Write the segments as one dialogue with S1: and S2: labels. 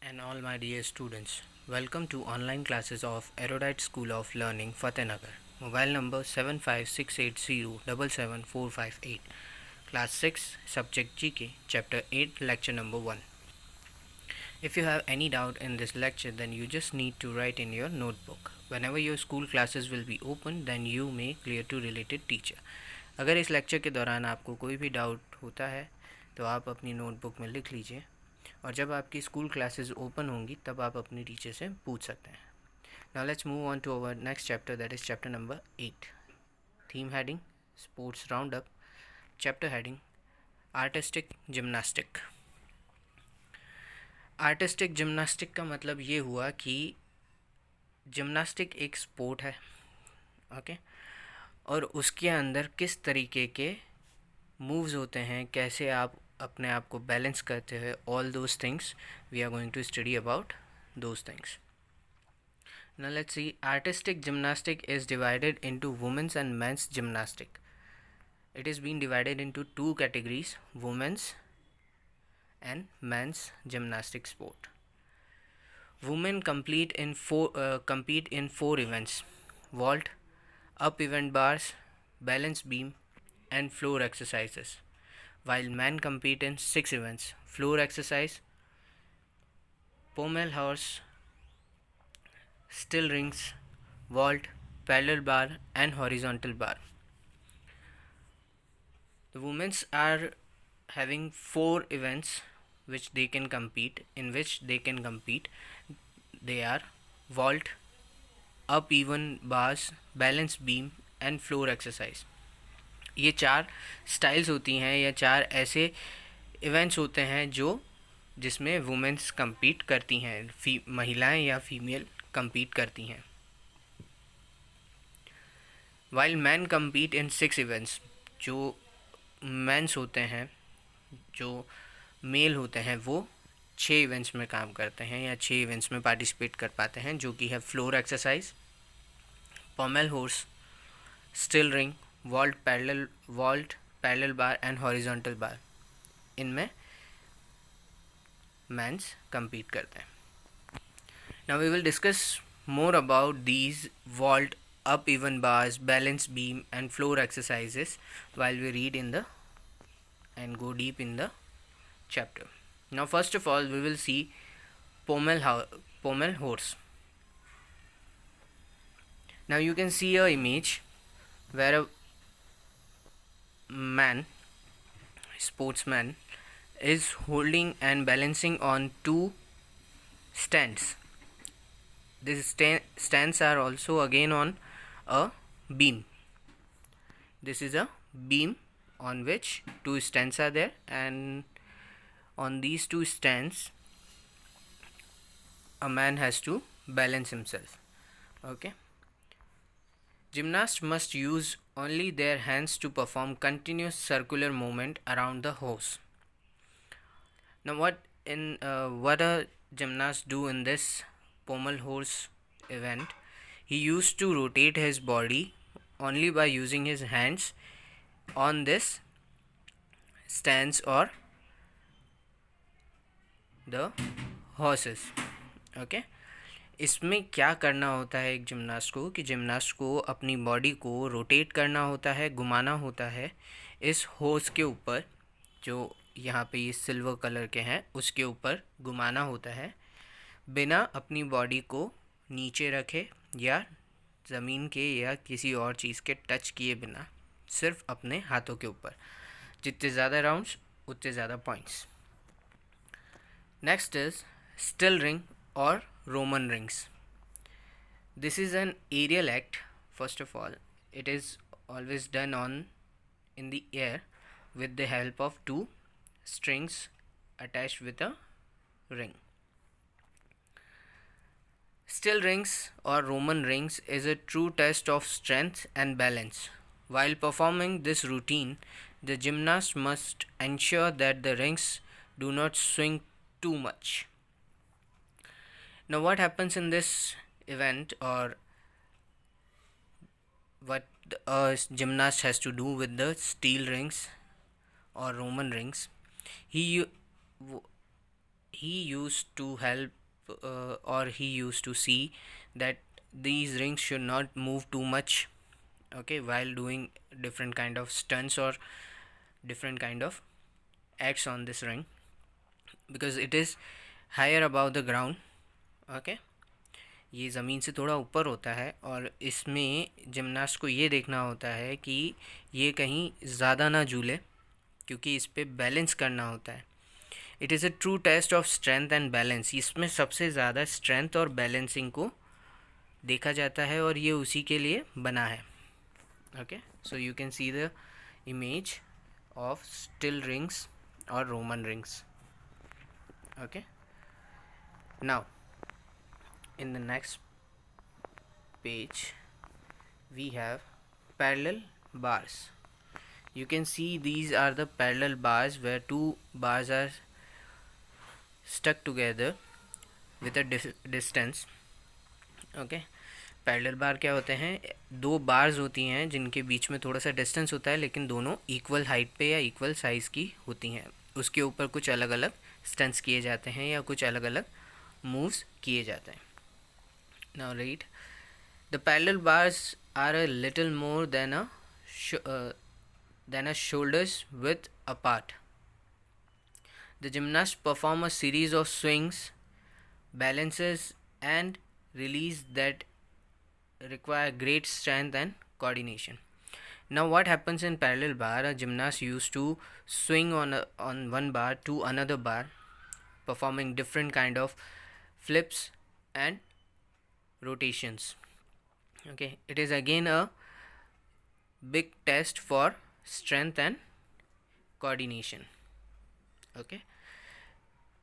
S1: and all my dear students. Welcome to online classes of Erudite School of Learning, Fatehnagar. Mobile number 7568077458. Class 6, Subject GK, Chapter 8, Lecture number 1. If you have any doubt in this lecture, then you just need to write in your notebook. Whenever your school classes will be open, then you may clear to related teacher. अगर इस lecture के दौरान आपको कोई भी doubt होता है तो आप अपनी नोटबुक में लिख लीजिए और जब आपकी स्कूल क्लासेस ओपन होंगी तब आप अपनी टीचर से पूछ सकते हैं. Now let's move on to our next chapter, that is chapter number 8. Theme heading sports round up. Chapter heading artistic gymnastic. Artistic gymnastic का मतलब ये हुआ कि जिम्नास्टिक एक स्पोर्ट है, ओके, और उसके अंदर किस तरीके के मूव्स होते हैं, कैसे आप अपने आप को बैलेंस करते हैं, all those things we are going to study about those things. Now let's see. Artistic gymnastic is divided into women's and men's gymnastic. It is being divided into two categories: women's and men's gymnastic sport. Women compete in four events: vault, up event bars, balance beam, and floor exercises. While men compete in six events: floor exercise, pommel horse, still rings, vault, parallel bar, and horizontal bar. The women's are having four events which they can compete, They are vault, up even bars, balance beam, and floor exercise. ये चार styles होती हैं या चार ऐसे events होते हैं जिसमें वुमेंस compete करती हैं, महिलाएं या फीमेल compete करती हैं. While men compete in 6 events, जो मेंस होते हैं, जो मेल होते हैं, वो 6 इवेंट्स में काम करते हैं या 6 इवेंट्स में पार्टिसिपेट कर पाते हैं, जो कि है floor exercise, pommel horse, still ring, vault, parallel bar and horizontal bar. इनमें मेंस compete करते हैं. Now we will discuss more about these vault, up even bars, balance beam, and floor exercises while we read and go deep in the chapter. Now first of all we will see pommel horse. Now you can see a image where a sportsman is holding and balancing on two stands. These stands are also again on a beam. This is a beam on which two stands are there, and on these two stands a man has to balance himself. Okay. Gymnasts must use only their hands to perform continuous circular movement around the horse. Now what a gymnast do in this pommel horse event? He used to rotate his body only by using his hands on this stands or the horses. Okay. इसमें क्या करना होता है एक gymnast को कि gymnast को अपनी बॉडी को रोटेट करना होता है, घुमाना होता है इस हॉर्स के ऊपर, जो यहाँ पे ये सिल्वर कलर के हैं, उसके ऊपर घुमाना होता है बिना अपनी बॉडी को नीचे रखे या ज़मीन के या किसी और चीज़ के टच किए बिना, सिर्फ अपने हाथों के ऊपर. जितने ज़्यादा राउंड्स उतने ज़्यादा points. Next is still ring or Roman rings. This is an aerial act. First of all, it is always done in the air with the help of two strings attached with a ring. Still rings or Roman rings is a true test of strength and balance. While performing this routine, the gymnast must ensure that the rings do not swing too much. Now what happens in this event, or what a gymnast has to do with the steel rings or Roman rings? he used to help, or he used to see that these rings should not move too much, okay, while doing different kind of stunts or different kind of acts on this ring, because it is higher above the ground, okay. ये ज़मीन से थोड़ा ऊपर होता है और इसमें gymnast को ये देखना होता है कि ये कहीं ज़्यादा ना झूले, क्योंकि इस पे बैलेंस करना होता है. It is a true test of strength and balance. इसमें सबसे ज़्यादा स्ट्रेंथ और बैलेंसिंग को देखा जाता है और ये उसी के लिए बना है. Okay, so you can see the image of still rings और Roman rings. Okay, now in the next page we have parallel bars. You can see these are the parallel bars where two bars are stuck together with a distance. Okay, parallel bar क्या होते हैं? दो bars होती हैं जिनके बीच में थोड़ा सा डिस्टेंस होता है, लेकिन दोनों इक्वल हाइट पे या इक्वल साइज़ की होती हैं. उसके ऊपर कुछ अलग अलग स्टंट्स किए जाते हैं या कुछ अलग अलग मूव्स किए जाते हैं. Now read. The parallel bars are a little more than a shoulders width apart. The gymnast perform a series of swings, balances, and release that require great strength and coordination. Now, what happens in parallel bar? A gymnast used to swing on one bar to another bar, performing different kind of flips and rotations. Okay, it is again a big test for strength and coordination. Okay,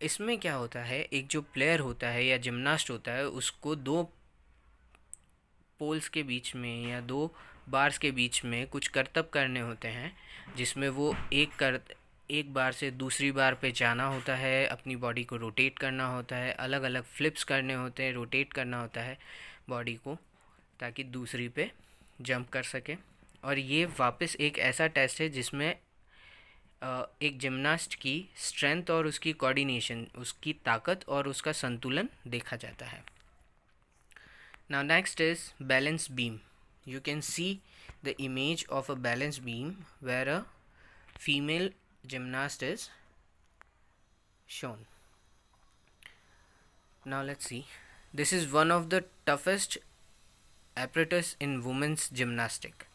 S1: इसमें क्या होता है, एक जो player होता है या gymnast होता है उसको दो पोल्स के बीच में या दो बार्स के बीच में कुछ करतब करने होते हैं, जिसमें वो एक बार से दूसरी बार पे जाना होता है, अपनी बॉडी को रोटेट करना होता है, अलग अलग फ्लिप्स करने होते हैं, रोटेट करना होता है बॉडी को, ताकि दूसरी पे जंप कर सके. और ये वापस एक ऐसा टेस्ट है जिसमें एक जिमनास्ट की स्ट्रेंथ और उसकी कोऑर्डिनेशन, उसकी ताकत और उसका संतुलन देखा जाता है. Now next is balance beam. You can see the image of a balance beam where a female gymnast is shown. Now let's see. This is one of the toughest apparatus in women's gymnastic.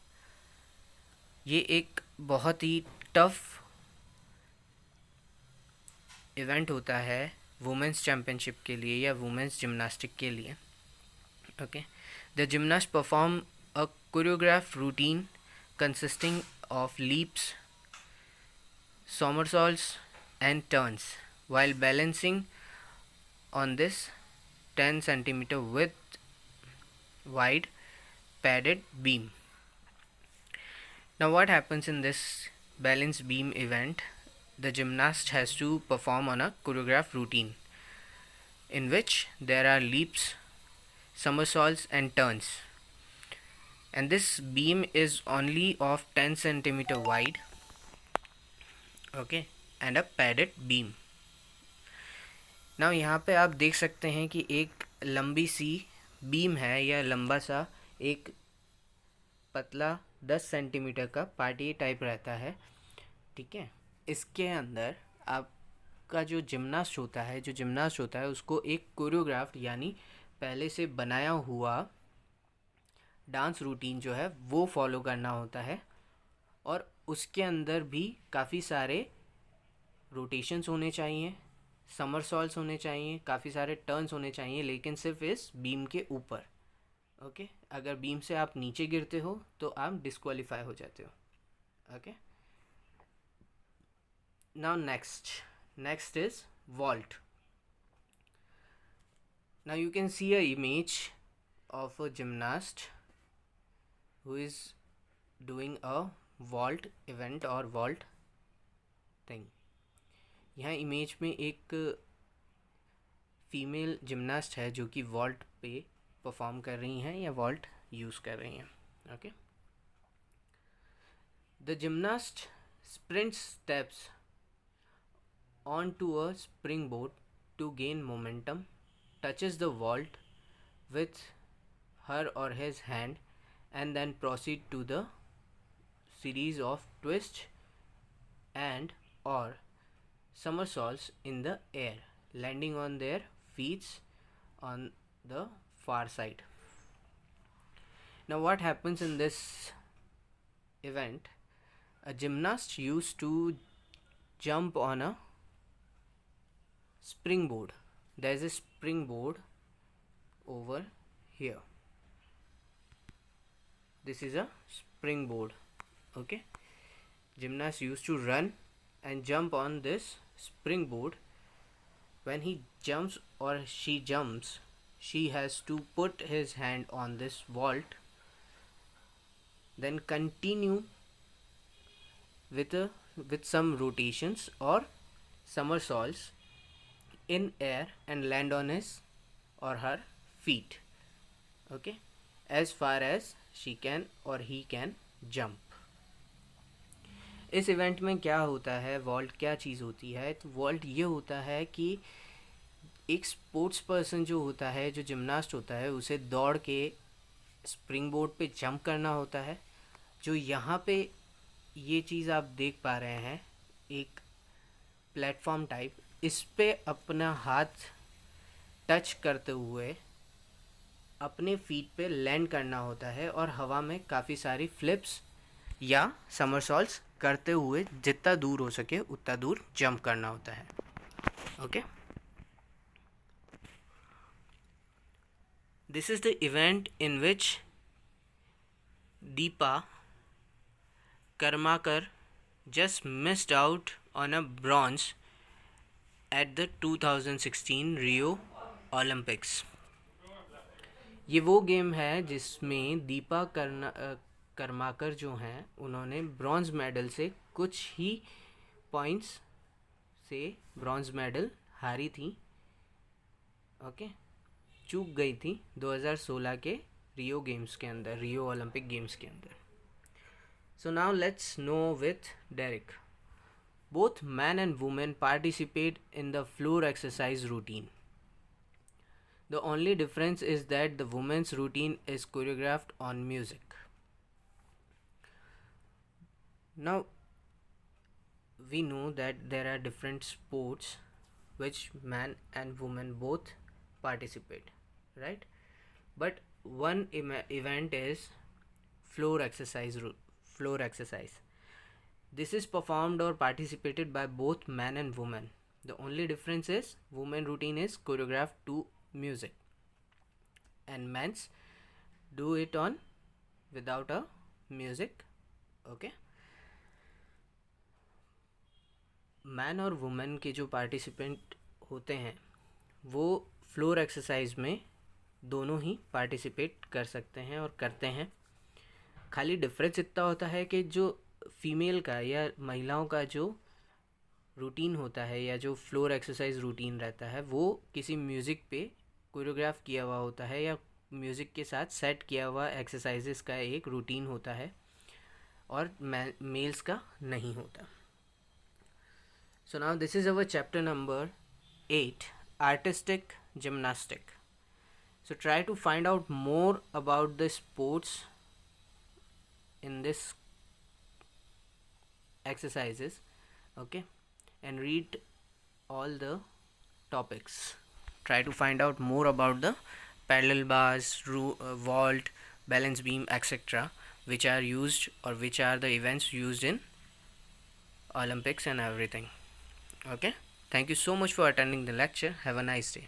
S1: ये एक बहुत ही tough event होता है women's championship के लिए या women's gymnastic के लिए. Okay, the gymnast perform a choreograph routine consisting of leaps, somersaults and turns while balancing on this 10 centimeter width wide padded beam. Now what happens in this balance beam event? The gymnast has to perform on a choreographed routine in which there are leaps, somersaults and turns, and this beam is only of 10 centimeter wide, okay, and a padded beam. Now यहाँ पे आप देख सकते हैं कि एक लंबी सी beam है या लंबा सा एक पतला 10 सेंटीमीटर का पार्टी टाइप रहता है. ठीक है, इसके अंदर आपका जो जिमनास्ट होता है उसको एक कोरियोग्राफ यानी पहले से बनाया हुआ डांस रूटीन जो है वो फॉलो करना होता है, और उसके अंदर भी काफ़ी सारे रोटेशंस होने चाहिए, समरसॉल्ट्स होने चाहिए, काफ़ी सारे टर्न्स होने चाहिए, लेकिन सिर्फ इस बीम के ऊपर. ओके, अगर बीम से आप नीचे गिरते हो तो आप डिस्क्वालीफाई हो जाते हो. Okay, now next is vault. Now you can see a image of a gymnast who is doing a vault event और वॉल्ट थिंग. यहाँ इमेज में एक फीमेल जिमनास्ट है जो कि वॉल्ट पे परफॉर्म कर रही हैं या वॉल्ट यूज़ कर रही हैं. Okay, the gymnast sprint steps on to a springboard to gain momentum, touches the vault with her or his hand, and then proceed to the series of twists and or somersaults in the air, landing on their feet on the far side. Now, what happens in this event? A gymnast used to jump on a springboard. There's a springboard over here. This is a springboard. Okay, gymnast used to run and jump on this springboard. When he jumps or she jumps, she has to put his hand on this vault, then continue with some rotations or somersaults in air and land on his or her feet. Okay, as far as she can or he can jump. इस event में क्या होता है, vault क्या चीज़ होती है? तो vault ये होता है कि एक स्पोर्ट्स पर्सन जो होता है, जो जिम्नास्ट होता है, उसे दौड़ के स्प्रिंग बोर्ड पे जंप करना होता है. जो यहाँ पे ये चीज़ आप देख पा रहे हैं, एक प्लेटफॉर्म टाइप, इस पे अपना हाथ टच करते हुए अपने फीट पे लैंड करना होता है और हवा में काफ़ी सारी फ्लिप्स या समरसॉल्ट्स करते हुए जितना दूर हो सके उतना दूर जंप करना होता है. Okay, this is the event in which Deepa Karmakar just missed out on a bronze at the 2016 Rio Olympics. ये वो गेम है जिसमें दीपा कर्माकर जो हैं, उन्होंने ब्रॉन्ज मेडल से कुछ ही पॉइंट्स से ब्रॉन्ज मेडल हारी थी. ओके, चूक गई थी 2016 के रियो गेम्स के अंदर, रियो ओलंपिक गेम्स के अंदर. So now let's know with Derek. Both man and woman participate in the floor exercise routine. The only difference is that the woman's routine is choreographed on music. Now we know that there are different sports which man and woman both participate, right? But one event is floor exercise. This is performed or participated by both man and woman. The only difference is woman routine is choreographed to music and men's do it on without a music. Okay, man और women के जो participant होते हैं वो floor exercise में दोनों ही participate कर सकते हैं और करते हैं. खाली डिफरेंस इतना होता है कि जो फीमेल का या महिलाओं का जो रूटीन होता है या जो फ्लोर एक्सरसाइज रूटीन रहता है वो किसी म्यूज़िक पे कोरियोग्राफ किया हुआ होता है या म्यूज़िक के साथ सेट किया हुआ एक्सरसाइजेस का एक रूटीन होता है और मेल्स का नहीं होता. So now this is our chapter number 8, artistic gymnastic. So try to find out more about the sports in this exercises, okay, and read all the topics. Try to find out more about the parallel bars, vault, balance beam, etc., which are used or which are the events used in Olympics and everything. Okay, thank you so much for attending the lecture. Have a nice day.